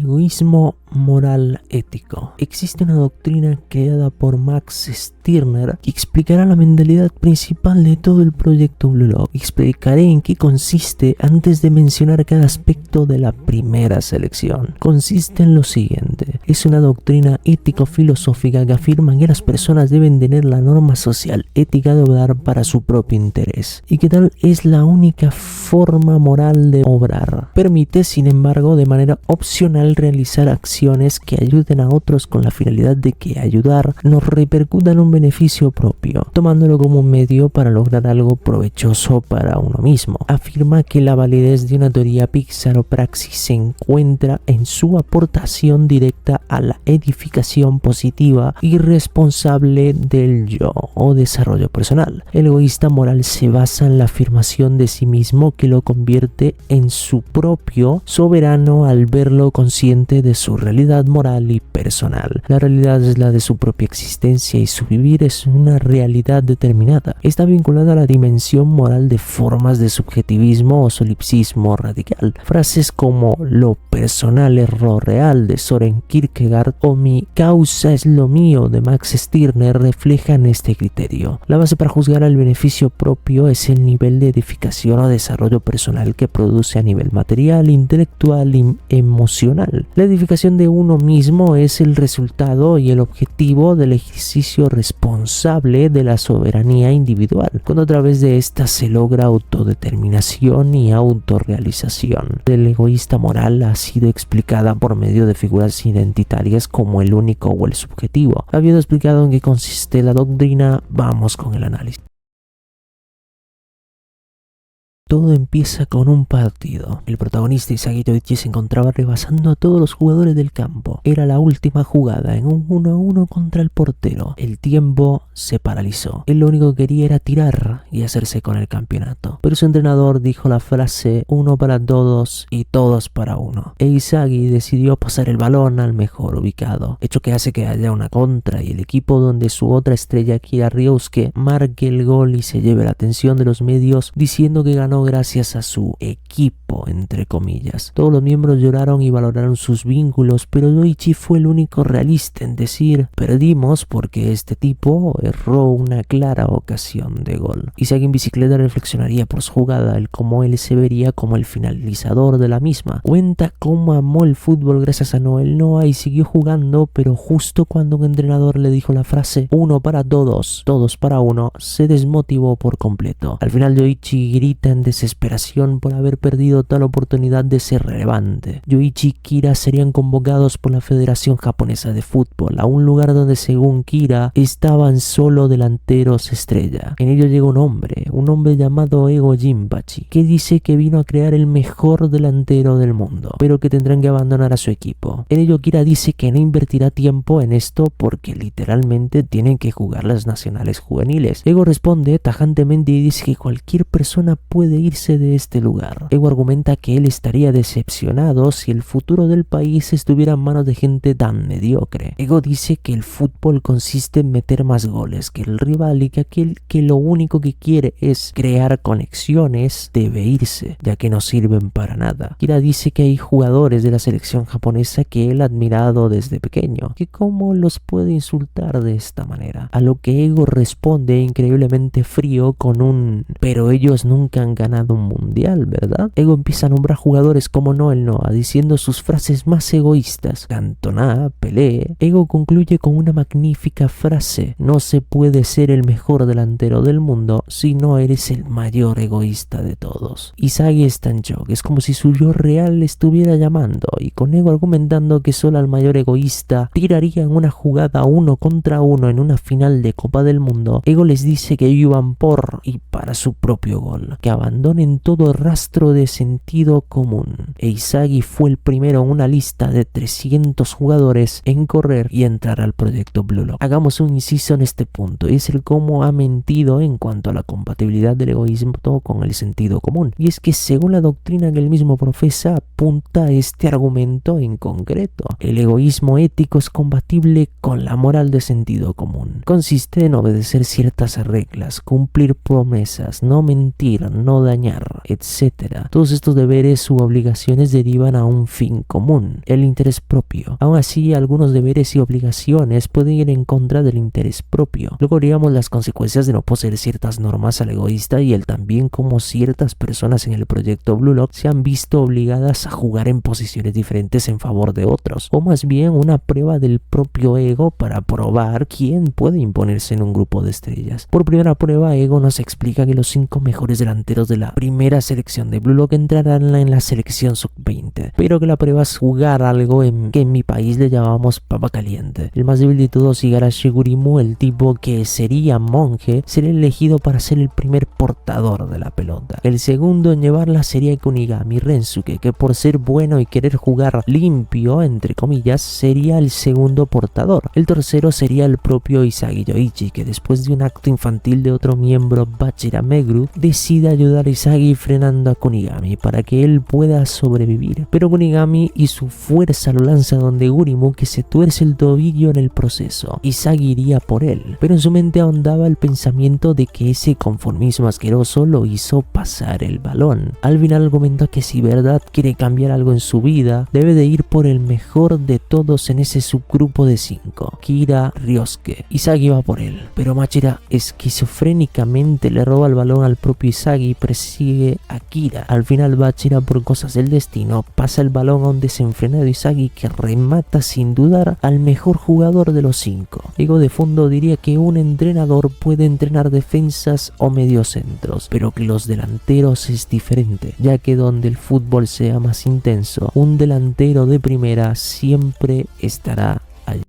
Egoísmo moral ético. Existe una doctrina creada por Max Stirner que explicará la mentalidad principal de todo el proyecto Blue Lock. Explicaré en qué consiste antes de mencionar cada aspecto de la primera selección. Consiste en lo siguiente: es una doctrina ético-filosófica que afirma que las personas deben tener la norma social ética de obrar para su propio interés y que tal es la única forma moral de obrar. Permite, sin embargo, de manera opcional realizar acciones que ayuden a otros con la finalidad de que ayudar nos repercuta en un beneficio propio, tomándolo como un medio para lograr algo provechoso para uno mismo. Afirma que la validez de una teoría Pixar o praxis se encuentra en su aportación directa a la edificación positiva y responsable del yo o desarrollo personal. El egoísta moral se basa en la afirmación de sí mismo que lo convierte en su propio soberano al verlo consciente de su realidad moral y personal. La realidad es la de su propia existencia y su vivir es una realidad determinada. Está vinculada a la dimensión moral de formas de subjetivismo o solipsismo radical. Frases como "lo personal es lo real" de Soren Kierkegaard o "mi causa es lo mío" de Max Stirner reflejan este criterio. La base para juzgar al beneficio propio es el nivel de edificación o desarrollo personal que produce a nivel material, intelectual y emocional. La edificación de uno mismo es el resultado y el objetivo del ejercicio responsable de la soberanía individual, cuando a través de esta se logra autodeterminación y autorrealización. El egoísta moral ha sido explicada por medio de figuras identitarias como el único o el subjetivo. Habiendo explicado en qué consiste la doctrina, vamos con el análisis. Todo empieza con un partido. El protagonista Isagi Yoichi se encontraba rebasando a todos los jugadores del campo. Era la última jugada en un 1-1 contra el portero. El tiempo se paralizó. Él lo único que quería era tirar y hacerse con el campeonato. Pero su entrenador dijo la frase "uno para todos y todos para uno". E Isagi decidió pasar el balón al mejor ubicado, hecho que hace que haya una contra y el equipo donde su otra estrella, Kira Ryusuke, marque el gol y se lleve la atención de los medios diciendo que ganó gracias a su equipo, entre comillas. Todos los miembros lloraron y valoraron sus vínculos, pero Yoichi fue el único realista en decir: perdimos porque este tipo erró una clara ocasión de gol. Isagi en bicicleta reflexionaría por su jugada, el cómo él se vería como el finalizador de la misma. Cuenta cómo amó el fútbol gracias a Noel Noah y siguió jugando, pero justo cuando un entrenador le dijo la frase "uno para todos, todos para uno", se desmotivó por completo. Al final Yoichi grita en desesperación por haber perdido tal oportunidad de ser relevante. Yoichi y Kira serían convocados por la Federación Japonesa de Fútbol a un lugar donde, según Kira, estaban solo delanteros estrella. En ello llega un hombre llamado Ego Jinpachi, que dice que vino a crear el mejor delantero del mundo, pero que tendrán que abandonar a su equipo. En ello Kira dice que no invertirá tiempo en esto porque literalmente tienen que jugar las nacionales juveniles. Ego responde tajantemente y dice que cualquier persona puede irse de este lugar. Ego argumenta que él estaría decepcionado si el futuro del país estuviera en manos de gente tan mediocre. Ego dice que el fútbol consiste en meter más goles que el rival y que aquel que lo único que quiere es crear conexiones debe irse, ya que no sirven para nada. Kira dice que hay jugadores de la selección japonesa que él ha admirado desde pequeño, que cómo los puede insultar de esta manera. A lo que Ego responde increíblemente frío con un "pero ellos nunca han ganado un mundial, ¿verdad?". Ego empieza a nombrar jugadores como Noel Noah, diciendo sus frases más egoístas: Cantona, Pelé. Ego concluye con una magnífica frase: "No se puede ser el mejor delantero del mundo si no eres el mayor egoísta de todos". Isagi está en shock, es como si su yo real le estuviera llamando, y con Ego argumentando que solo el mayor egoísta tiraría en una jugada 1 contra 1 en una final de Copa del Mundo. Ego les dice que vivan por y para su propio gol, que abandonen todo rastro de sentido común. E Isagi fue el primero en una lista de 300 jugadores en correr y entrar al proyecto Blue Lock. Hagamos un inciso en este punto, y es el cómo ha mentido en cuanto a la compatibilidad del egoísmo con el sentido común. Y es que según la doctrina que él mismo profesa, apunta a este argumento en concreto. El egoísmo ético es compatible con la moral de sentido común. Consiste en obedecer ciertas reglas, cumplir promesas, no mentir, no dañar, etc. Todos estos deberes u obligaciones derivan a un fin común, el interés propio. Aún así, algunos deberes y obligaciones pueden ir en contra del interés propio. Luego veríamos las consecuencias de no poseer ciertas normas al egoísta y el también cómo ciertas personas en el proyecto Blue Lock se han visto obligadas a jugar en posiciones diferentes en favor de otros, o más bien una prueba del propio ego para probar quién puede imponerse en un grupo de estrellas. Por primera prueba, Ego nos explica que los 5 mejores delanteros de la primera selección de Blue Lock entrarán en la selección sub-20, pero que la prueba es jugar algo que en mi país le llamamos papa caliente. El más débil de todos, Igarashi Gurimu, el tipo que sería monje, será elegido para ser el primer portador de la pelota. El segundo en llevarla sería Kunigami Rensuke, que por ser bueno y querer jugar limpio, entre comillas, sería el segundo portador. El tercero sería el propio Isagi Yoichi, que después de un acto infantil de otro miembro, Bachira Megru, decide ayudar a Isagi frenando a Kunigami para que él pueda sobrevivir. Pero Kunigami y su fuerza lo lanza donde Gurimu, que se tuerce el tobillo en el proceso. Isagi iría por él, pero en su mente ahondaba el pensamiento de que ese conformismo asqueroso lo hizo pasar el balón. Al final argumenta que si verdad quiere cambiar algo en su vida, debe de ir por el mejor de todos en ese subgrupo de 5, Kira Ryosuke. Isagi va por él, pero Machira esquizofrénicamente le roba el balón al propio Isagi y persigue a Kira. Al final Machira, por cosas del destino, pasa el balón a un desenfrenado Isagi que remata sin dudar al mejor jugador de los 5. Ego de fondo diría que un entrenador puede entrenar defensas o mediocentros, pero que los delanteros es diferente, ya que donde el fútbol sea más intenso, un delantero de primera siempre estará allí.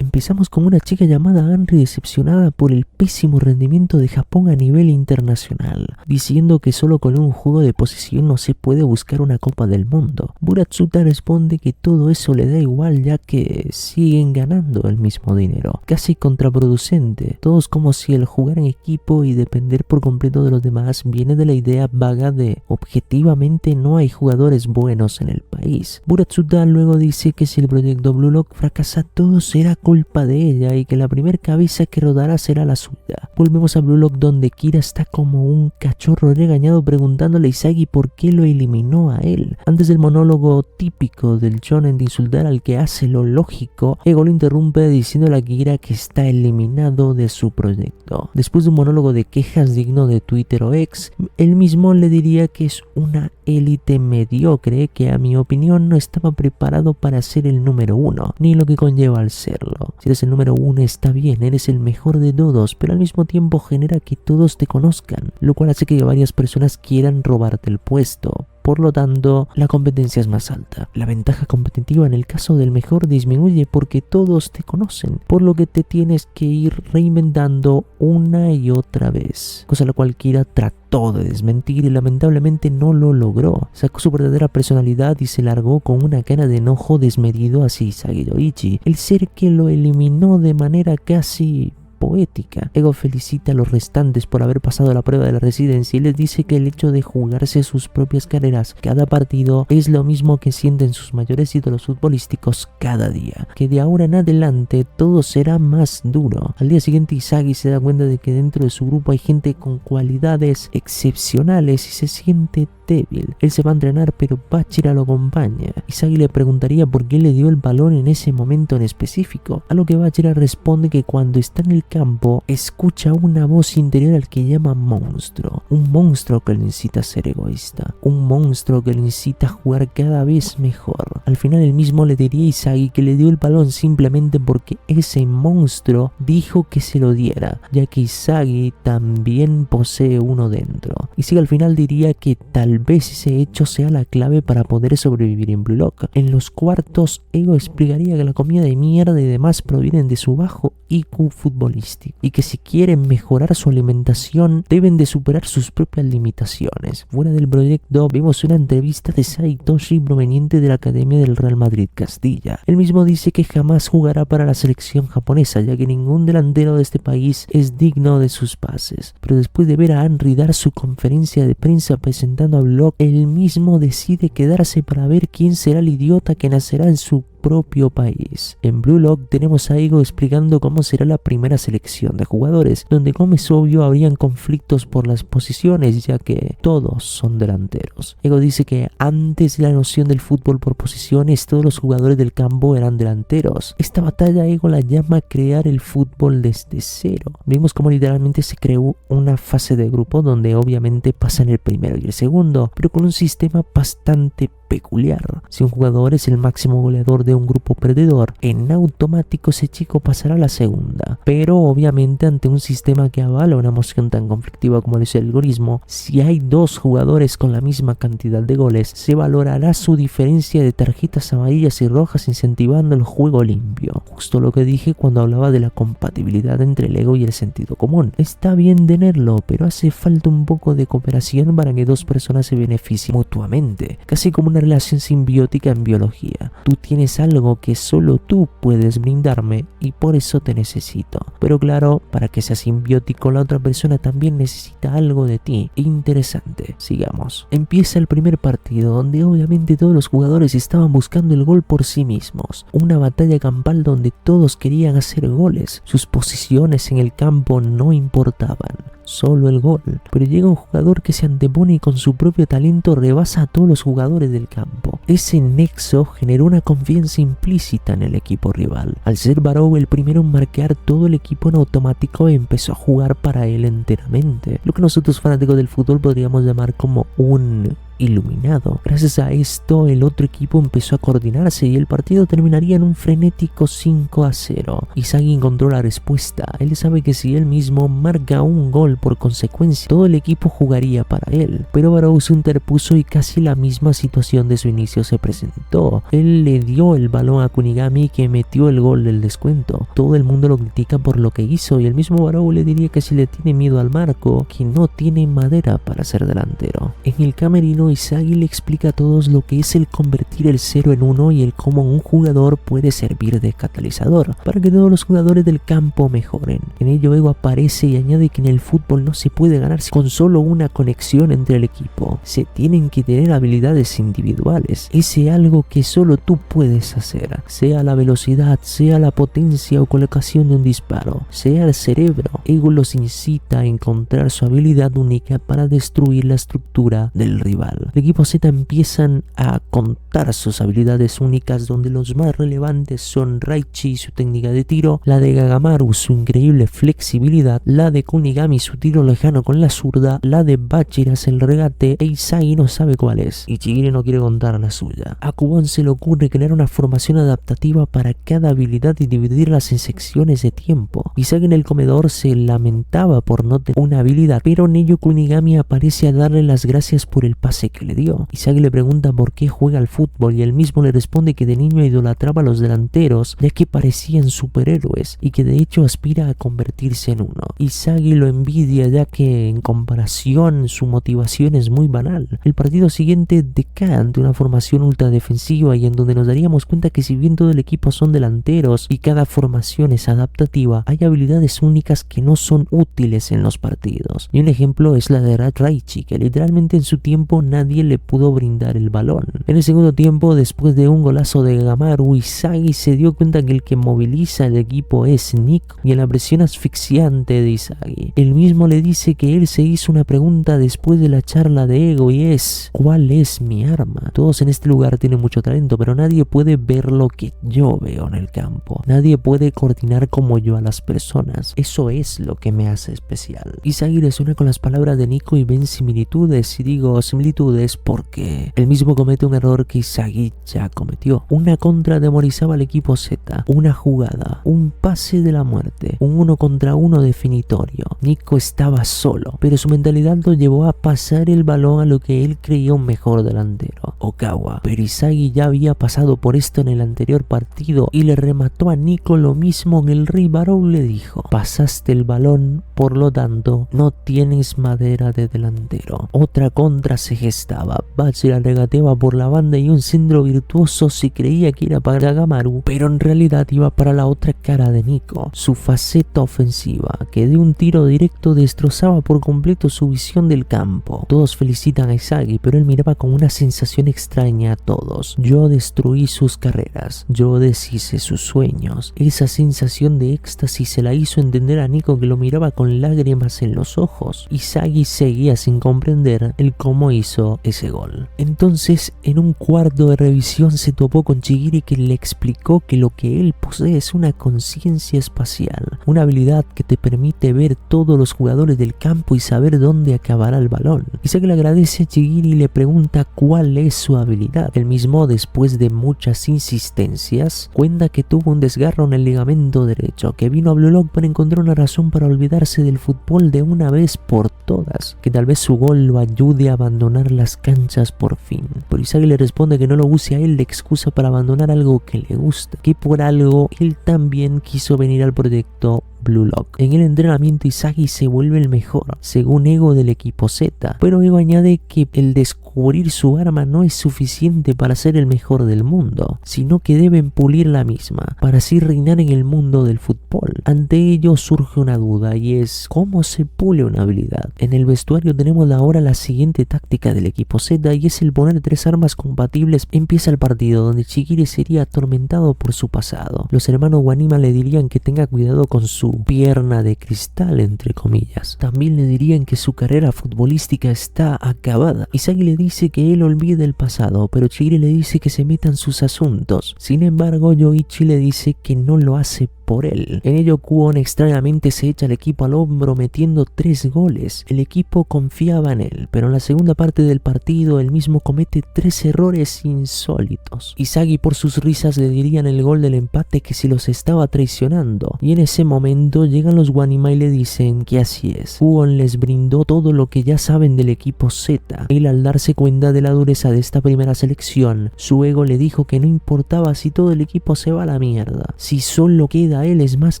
Empezamos con una chica llamada Anri decepcionada por el pésimo rendimiento de Japón a nivel internacional, diciendo que solo con un juego de posesión no se puede buscar una Copa del Mundo. Buratsuta responde que todo eso le da igual ya que siguen ganando el mismo dinero, casi contraproducente. Todos como si el jugar en equipo y depender por completo de los demás viene de la idea vaga de objetivamente no hay jugadores buenos en el país. Buratsuta luego dice que si el proyecto Blue Lock fracasa todo será culpa de ella y que la primer cabeza que rodará será la suya. Volvemos a Blue Lock donde Kira está como un cachorro regañado preguntándole a Isagi por qué lo eliminó a él. Antes del monólogo típico del shonen de insultar al que hace lo lógico, Ego lo interrumpe diciéndole a Kira que está eliminado de su proyecto. Después de un monólogo de quejas digno de Twitter o X, él mismo le diría que es una élite mediocre que a mi opinión no estaba preparado para ser el número 1, ni lo que conlleva al serlo. Si eres el número 1 está bien, eres el mejor de todos, pero al mismo tiempo genera que todos te conozcan, lo cual hace que varias personas quieran robarte el puesto. Por lo tanto, la competencia es más alta. La ventaja competitiva en el caso del mejor disminuye porque todos te conocen, por lo que te tienes que ir reinventando una y otra vez, cosa la cual Kira trató de desmentir y lamentablemente no lo logró. Sacó su verdadera personalidad y se largó con una cara de enojo desmedido hacia Isagi Yoichi, el ser que lo eliminó de manera casi poética. Ego felicita a los restantes por haber pasado la prueba de la residencia y les dice que el hecho de jugarse sus propias carreras cada partido es lo mismo que sienten sus mayores ídolos futbolísticos cada día, que de ahora en adelante todo será más duro. Al día siguiente Isagi se da cuenta de que dentro de su grupo hay gente con cualidades excepcionales y se siente débil. Él se va a entrenar pero Bachira lo acompaña. Isagi le preguntaría por qué le dio el balón en ese momento en específico, a lo que Bachira responde que cuando está en el campo escucha una voz interior al que llama monstruo, un monstruo que le incita a ser egoísta, un monstruo que le incita a jugar cada vez mejor. Al final él mismo le diría a Isagi que le dio el balón simplemente porque ese monstruo dijo que se lo diera, ya que Isagi también posee uno dentro. Isagi al final diría que tal vez ese hecho sea la clave para poder sobrevivir en Blue Lock. En los cuartos, Ego explicaría que la comida de mierda y demás provienen de su bajo IQ futbolístico y que si quieren mejorar su alimentación deben de superar sus propias limitaciones. Fuera del proyecto vemos una entrevista de Saitoshi proveniente de la Academia del Real Madrid Castilla. Él mismo dice que jamás jugará para la selección japonesa ya que ningún delantero de este país es digno de sus pases, pero después de ver a Henry dar su conferencia de prensa presentando a Blue Lock, él mismo decide quedarse para ver quién será el idiota que nacerá en su propio país. En Blue Lock tenemos a Ego explicando cómo será la primera selección de jugadores, donde como es obvio habrían conflictos por las posiciones ya que todos son delanteros. Ego dice que antes de la noción del fútbol por posiciones todos los jugadores del campo eran delanteros. Esta batalla Ego la llama crear el fútbol desde cero. Vimos cómo literalmente se creó una fase de grupo donde obviamente pasan el primero y el segundo, pero con un sistema bastante peculiar. Si un jugador es el máximo goleador de un grupo perdedor, en automático ese chico pasará a la segunda. Pero obviamente ante un sistema que avala una moción tan conflictiva como es el algoritmo, si hay dos jugadores con la misma cantidad de goles, se valorará su diferencia de tarjetas amarillas y rojas incentivando el juego limpio. Justo lo que dije cuando hablaba de la compatibilidad entre el ego y el sentido común. Está bien tenerlo, pero hace falta un poco de cooperación para que dos personas se beneficien mutuamente, casi como una relación simbiótica en biología. Tú tienes algo que solo tú puedes brindarme y por eso te necesito. Pero claro, para que sea simbiótico la otra persona también necesita algo de ti. Interesante. Sigamos. Empieza el primer partido donde obviamente todos los jugadores estaban buscando el gol por sí mismos. Una batalla campal donde todos querían hacer goles. Sus posiciones en el campo no importaban. Solo el gol, pero llega un jugador que se antepone y con su propio talento rebasa a todos los jugadores del campo. Ese nexo generó una confianza implícita en el equipo rival. Al ser Barrow el primero en marcar, todo el equipo en automático empezó a jugar para él enteramente, lo que nosotros fanáticos del fútbol podríamos llamar como un iluminado. Gracias a esto el otro equipo empezó a coordinarse y el partido terminaría en un frenético 5-0. Isagi encontró la respuesta. Él sabe que si él mismo marca un gol por consecuencia, todo el equipo jugaría para él, pero Barrow se interpuso y casi la misma situación de su inicio se presentó. Él le dio el balón a Kunigami que metió el gol del descuento. Todo el mundo lo critica por lo que hizo y el mismo Barrow le diría que si le tiene miedo al marco, que no tiene madera para ser delantero. En el camerino Isagi le explica a todos lo que es el convertir el 0 en 1 y el cómo un jugador puede servir de catalizador para que todos los jugadores del campo mejoren. En ello Ego aparece y añade que en el fútbol no se puede ganarse con solo una conexión entre el equipo. Se tienen que tener habilidades individuales. Ese algo que solo tú puedes hacer, sea la velocidad, sea la potencia o colocación de un disparo, sea el cerebro. Ego los incita a encontrar su habilidad única para destruir la estructura del rival. El equipo Z empiezan a contar sus habilidades únicas, donde los más relevantes son Raichi y su técnica de tiro, la de Gagamaru su increíble flexibilidad, la de Kunigami su tiro lejano con la zurda, la de Bachiras el regate e Isagi no sabe cuál es y Chigiri no quiere contar la suya. A Kubon se le ocurre crear una formación adaptativa para cada habilidad y dividirlas en secciones de tiempo. Isagi en el comedor se lamentaba por no tener una habilidad, pero en ello Kunigami aparece a darle las gracias por el pase que le dio. Isagi le pregunta por qué juega al fútbol y él mismo le responde que de niño idolatraba a los delanteros ya que parecían superhéroes y que de hecho aspira a convertirse en uno. Isagi lo envidia ya que en comparación su motivación es muy banal. El partido siguiente decae ante una formación ultra defensiva y en donde nos daríamos cuenta que si bien todo el equipo son delanteros y cada formación es adaptativa, hay habilidades únicas que no son útiles en los partidos. Y un ejemplo es la de Raichi, que literalmente en su tiempo nadie le pudo brindar el balón. En el segundo tiempo, después de un golazo de Gagamaru, Isagi se dio cuenta que el que moviliza el equipo es Nico y en la presión asfixiante de Isagi. Él mismo le dice que él se hizo una pregunta después de la charla de Ego y es ¿cuál es mi arma? Todos en este lugar tienen mucho talento, pero nadie puede ver lo que yo veo en el campo. Nadie puede coordinar como yo a las personas. Eso es lo que me hace especial. Isagi resuena con las palabras de Nico y ven similitudes, y digo similitudes porque él mismo comete un error que Isagi ya cometió. Una contra demonizaba al equipo Z, una jugada, un pase de la muerte, un 1 contra 1 definitorio. Nico estaba solo, pero su mentalidad lo llevó a pasar el balón a lo que él creía un mejor delantero, Okawa. Pero Isagi ya había pasado por esto en el anterior partido y le remató a Nico lo mismo en el ring. Barrow le dijo: pasaste el balón, por lo tanto no tienes madera de delantero. Otra contra se estaba. Bat se la regateaba por la banda y un centro virtuoso se creía que era para Gamaru, pero en realidad iba para la otra cara de Nico, su faceta ofensiva, que de un tiro directo destrozaba por completo su visión del campo. Todos felicitan a Isagi, pero él miraba con una sensación extraña a todos. Yo destruí sus carreras, yo deshice sus sueños. Esa sensación de éxtasis se la hizo entender a Nico, que lo miraba con lágrimas en los ojos. Isagi seguía sin comprender el cómo hizo ese gol. Entonces, en un cuarto de revisión se topó con Chigiri, que le explicó que lo que él posee es una conciencia espacial, una habilidad que te permite ver todos los jugadores del campo y saber dónde acabará el balón. Isagi le agradece a Chigiri y le pregunta cuál es su habilidad. El mismo, después de muchas insistencias, cuenta que tuvo un desgarro en el ligamento derecho, que vino a Blue Lock para encontrar una razón para olvidarse del fútbol de una vez por todas, que tal vez su gol lo ayude a abandonar las canchas por fin. Pero Isagi le responde que no lo use a él de excusa para abandonar algo que le gusta, que por algo él también quiso venir al proyecto Blue Lock. En el entrenamiento Isagi se vuelve el mejor, según Ego del equipo Z, pero Ego añade que el descubrir su arma no es suficiente para ser el mejor del mundo, sino que deben pulir la misma, para así reinar en el mundo del fútbol. Ante ello surge una duda, y es ¿cómo se pule una habilidad? En el vestuario tenemos ahora la siguiente táctica del equipo Z, y es el poner 3 armas compatibles. Empieza el partido, donde Chigiri sería atormentado por su pasado. Los hermanos Wanima le dirían que tenga cuidado con su pierna de cristal, entre comillas. También le dirían que su carrera futbolística está acabada. Isagi le dice que él olvide el pasado, pero Chigiri le dice que se meta en sus asuntos. Sin embargo, Yoichi le dice que no lo hace por él. En ello, Kwon extrañamente se echa al equipo al hombro, metiendo 3 goles. El equipo confiaba en él, pero en la segunda parte del partido él mismo comete 3 errores insólitos. Isagi, por sus risas, le dirían el gol del empate que se los estaba traicionando, y en ese momento llegan los Wanima y le dicen que así es. Kwon les brindó todo lo que ya saben del equipo Z. Él, al darse cuenta de la dureza de esta primera selección, su ego le dijo que no importaba si todo el equipo se va a la mierda, si solo queda él es más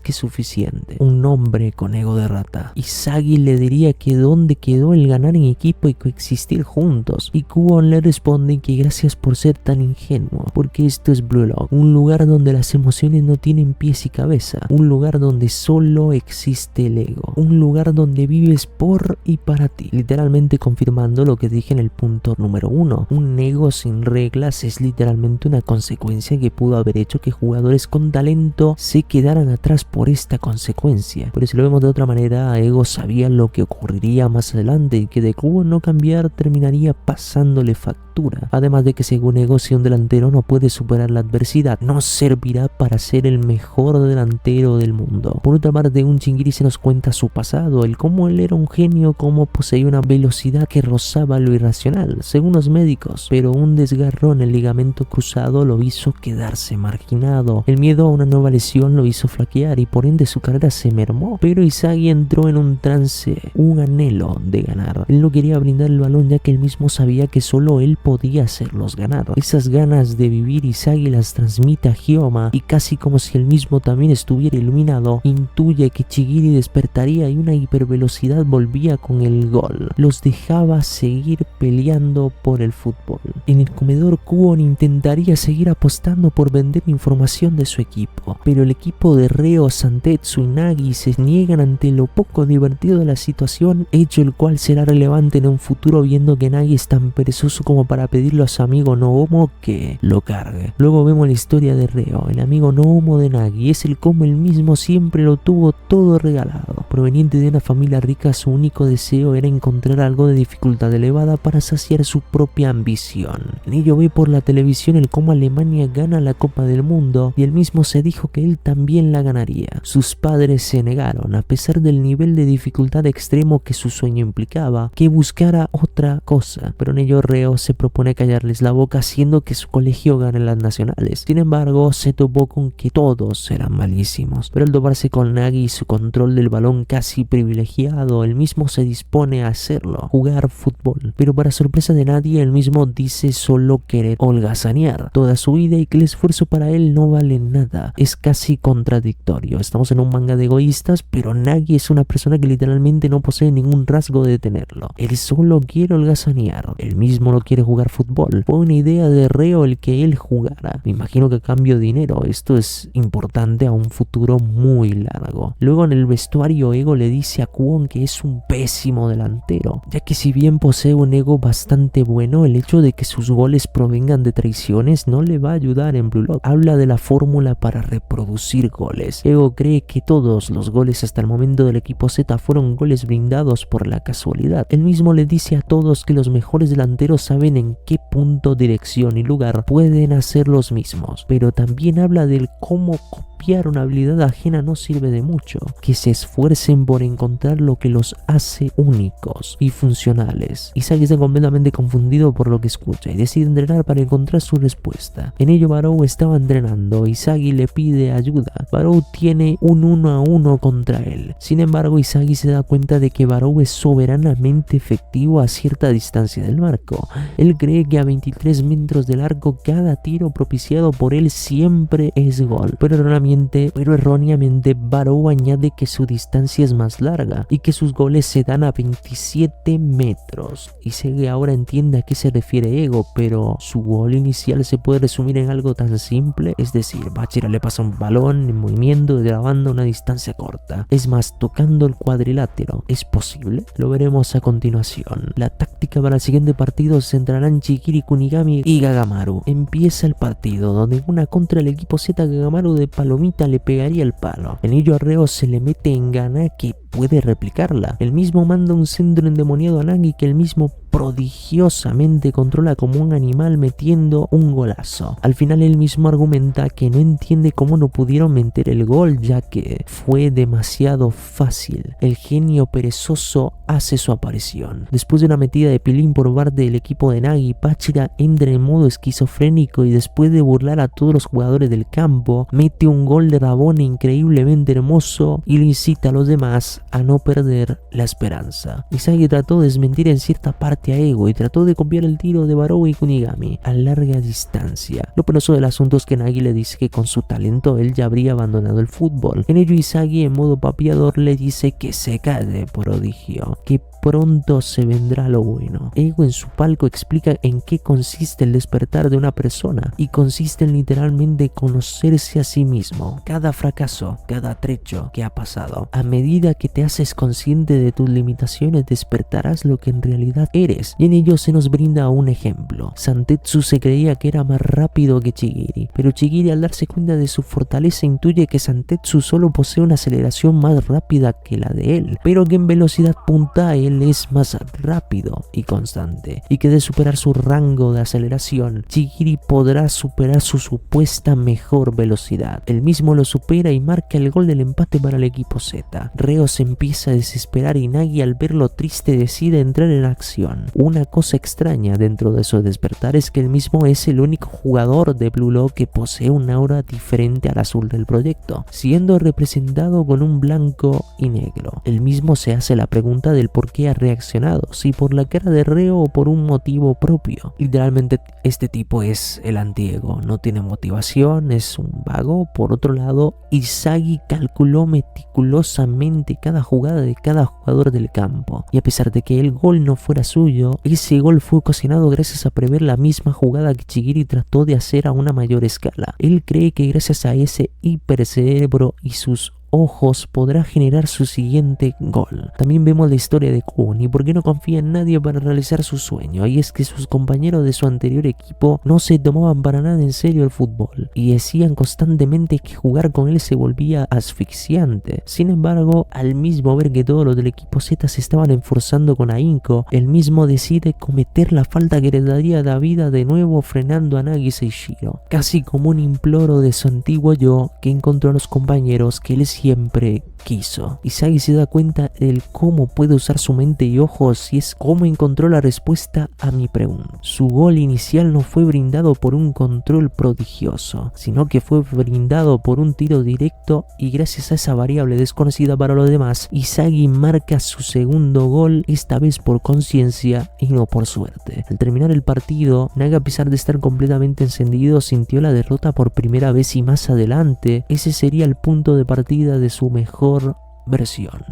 que suficiente. Un hombre con ego de rata. Isagi le diría que dónde quedó el ganar en equipo y coexistir juntos, y Kwon le responde que gracias por ser tan ingenuo, porque esto es Blue Lock, un lugar donde las emociones no tienen pies y cabeza, un lugar donde solo existe el ego, un lugar donde vives por y para ti, literalmente confirmando lo que dije en el punto número 1. Un ego sin reglas es literalmente una consecuencia que pudo haber hecho que jugadores con talento se quedaran atrás por esta consecuencia. Pero si lo vemos de otra manera, Ego sabía lo que ocurriría más adelante, y que de Kwon no cambiar terminaría pasándole factura. Además de que, según Ego, si un delantero no puede superar la adversidad, no servirá para ser el mejor delantero del mundo. Por otra parte, un Chigiri se nos cuenta su pasado, el cómo él era un genio, cómo poseía una velocidad que rozaba lo irracional, según los médicos, pero un desgarro en el ligamento cruzado lo hizo quedarse marginado. El miedo a una nueva lesión lo hizo flaquear y por ende su carrera se mermó, pero Isagi entró en un trance, un anhelo de ganar. Él no quería brindar el balón, ya que él mismo sabía que solo él podía hacerlos ganar. Esas ganas de vivir Isagi las transmite a Hyoma, y casi como si él mismo también estuviera iluminado, intuye que Chigiri despertaría y una hipervelocidad volvía con el gol. Los dejaba seguir peleando por el fútbol. En el comedor, Kwon intentaría seguir apostando por vender información de su equipo, pero el equipo de Reo, Santetsu y Nagi se niegan ante lo poco divertido de la situación, hecho el cual será relevante en un futuro, viendo que Nagi es tan perezoso como para pedirle a su amigo Nohomo que lo cargue. Luego vemos la historia de Reo, el amigo Nohomo de Nagi, es el como él mismo siempre lo tuvo todo regalado. Proveniente de una familia rica, su único deseo era encontrar algo de dificultad elevada para saciar su propia ambición. En ello ve por la televisión el cómo Alemania gana la Copa del Mundo, y él mismo se dijo que él también la ganaría. Sus padres se negaron, a pesar del nivel de dificultad extremo que su sueño implicaba, que buscara otra cosa, pero en ello Reo se propone callarles la boca haciendo que su colegio gane las nacionales. Sin embargo, se topó con que todos eran malísimos, pero al toparse con Nagy y su control del balón casi privilegiado, él mismo se dispone a hacerlo, jugar fútbol. Pero para sorpresa de nadie, él mismo dice solo querer holgazanear toda su vida y que el esfuerzo para él no vale nada. Es casi contradictorio. Estamos en un manga de egoístas, pero Nagy es una persona que literalmente no posee ningún rasgo de tenerlo. Él solo quiere holgazanear. Él mismo no quiere jugar fútbol. Fue una idea de Reo el que él jugara. Me imagino que a cambio de dinero. Esto es importante a un futuro muy largo. Luego en el vestuario, Ego le dice a Kwon que es un pésimo delantero, ya que si bien posee un ego bastante bueno, el hecho de que sus goles provengan de traiciones no le va a ayudar en Blue Lock. Habla de la fórmula para reproducir goles. Ego cree que todos los goles hasta el momento del equipo Z fueron goles brindados por la casualidad. Él mismo le dice a todos que los mejores delanteros saben en qué punto, dirección y lugar pueden hacer los mismos, pero también habla del cómo copiar una habilidad ajena no sirve de mucho, que se esfuercen por encontrar lo que los hace únicos y funcionales. Isagi está completamente confundido por lo que escucha y decide entrenar para encontrar su respuesta. En ello Barou estaba entrenando, Isagi le pide ayuda. Barou tiene un 1-1 contra él. Sin embargo, Isagi se da cuenta de que Barou es soberanamente efectivo a cierta distancia del marco. Él cree que a 23 metros del arco cada tiro propiciado por él siempre es gol, pero erróneamente Barou añade que su distancia es más larga y que sus goles se dan a 27 metros. Isagi ahora entiende a qué se refiere Ego, pero su gol inicial se puede resumir en algo tan simple, es decir, Bachira le pasa un balón en movimiento grabando una distancia corta, es más, tocando el cuadrilátero. ¿Es posible? Lo veremos a continuación. La táctica para el siguiente partido se centrará en Chigiri, Kunigami y Gagamaru. Empieza el partido, donde una contra el equipo Z, Gagamaru de palomita le pegaría el palo. En ello a Reo se le mete en gana que puede replicarla. El mismo manda un centro endemoniado a Nagy que el mismo prodigiosamente controla como un animal metiendo un golazo. Al final él mismo argumenta que no entiende cómo no pudieron meter el gol, ya que fue demasiado fácil. El genio perezoso hace su aparición. Después de una metida de pilín por parte del equipo de Nagy, Bachira entra en modo esquizofrénico y después de burlar a todos los jugadores del campo, mete un gol de Rabona increíblemente hermoso y le incita a los demás a no perder la esperanza. Isagi trató de desmentir en cierta parte a Ego y trató de copiar el tiro de Barou y Kunigami a larga distancia. Lo penoso del asunto es que Nagy le dice que con su talento él ya habría abandonado el fútbol. En ello Isagi en modo papiador le dice que se calle, prodigio, que pronto se vendrá lo bueno. Ego en su palco explica en qué consiste el despertar de una persona, y consiste en literalmente conocerse a sí mismo. Cada fracaso, cada trecho que ha pasado, a medida que te haces consciente de tus limitaciones, despertarás lo que en realidad eres. Y en ello se nos brinda un ejemplo. Santetsu se creía que era más rápido que Chigiri, pero Chigiri, al darse cuenta de su fortaleza, intuye que Santetsu solo posee una aceleración más rápida que la de él, pero que en velocidad punta él es más rápido y constante, y que de superar su rango de aceleración, Chigiri podrá superar su supuesta mejor velocidad. Él mismo lo supera y marca el gol del empate para el equipo Z. Reo se empieza a desesperar y Nagy, al verlo triste, decide entrar en acción. Una cosa extraña dentro de su despertar es que él mismo es el único jugador de Blue Lock que posee una aura diferente al azul del proyecto, siendo representado con un blanco y negro. Él mismo se hace la pregunta del por qué ha reaccionado, si por la cara de Reo o por un motivo propio. Literalmente este tipo es el anti-Ego, no tiene motivación, es un vago. Por otro lado, Isagi calculó meticulosamente cada jugada de cada jugador del campo, y a pesar de que el gol no fuera suyo, ese gol fue ocasionado gracias a prever la misma jugada que Chigiri trató de hacer a una mayor escala. Él cree que gracias a ese hipercerebro y sus ojos podrá generar su siguiente gol. También vemos la historia de Kwon y por qué no confía en nadie para realizar su sueño, y es que sus compañeros de su anterior equipo no se tomaban para nada en serio el fútbol y decían constantemente que jugar con él se volvía asfixiante. Sin embargo, al mismo ver que todos los del equipo Z se estaban esforzando con ahínco, él mismo decide cometer la falta que le daría la vida de nuevo, frenando a Nagy Seishiro, casi como un imploro de su antiguo yo que encontró a los compañeros que él siempre quiso. Isagi se da cuenta del cómo puede usar su mente y ojos y es cómo encontró la respuesta a mi pregunta. Su gol inicial no fue brindado por un control prodigioso, sino que fue brindado por un tiro directo y gracias a esa variable desconocida para los demás, Isagi marca su segundo gol, esta vez por conciencia y no por suerte. Al terminar el partido, Naga, a pesar de estar completamente encendido, sintió la derrota por primera vez y más adelante, ese sería el punto de partida de su mejor versión.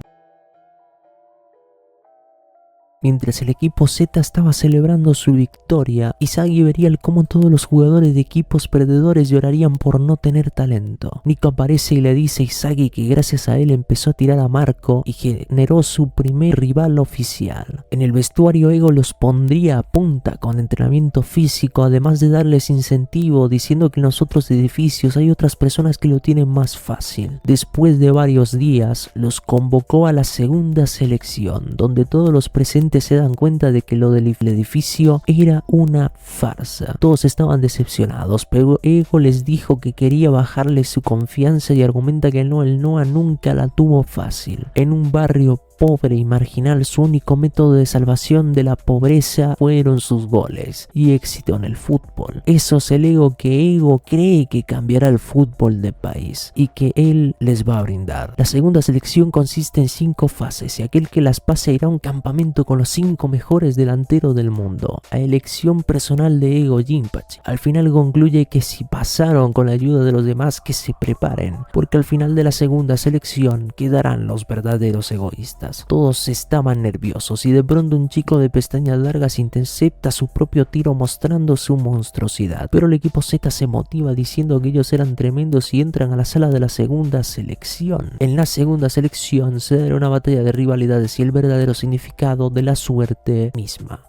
Mientras el equipo Z estaba celebrando su victoria, Isagi vería cómo todos los jugadores de equipos perdedores llorarían por no tener talento. Nico aparece y le dice a Isagi que gracias a él empezó a tirar a Marco y generó su primer rival oficial. En el vestuario, Ego los pondría a punta con entrenamiento físico, además de darles incentivo, diciendo que en los otros edificios hay otras personas que lo tienen más fácil. Después de varios días, los convocó a la segunda selección, donde todos los presentes se dan cuenta de que lo del edificio era una farsa. Todos estaban decepcionados, pero Ego les dijo que quería bajarles su confianza y argumenta que el Noa nunca la tuvo fácil. En un barrio pobre y marginal, su único método de salvación de la pobreza fueron sus goles y éxito en el fútbol. Eso es el Ego que Ego cree que cambiará el fútbol del país y que él les va a brindar. La segunda selección consiste en 5 fases y aquel que las pase irá a un campamento con los 5 mejores delanteros del mundo, a elección personal de Ego Jinpachi. Al final concluye que si pasaron con la ayuda de los demás, que se preparen, porque al final de la segunda selección quedarán los verdaderos egoístas. Todos estaban nerviosos y de pronto un chico de pestañas largas intercepta su propio tiro mostrando su monstruosidad, pero el equipo Z se motiva diciendo que ellos eran tremendos y entran a la sala de la segunda selección. En la segunda selección se dará una batalla de rivalidades y el verdadero significado de la suerte misma.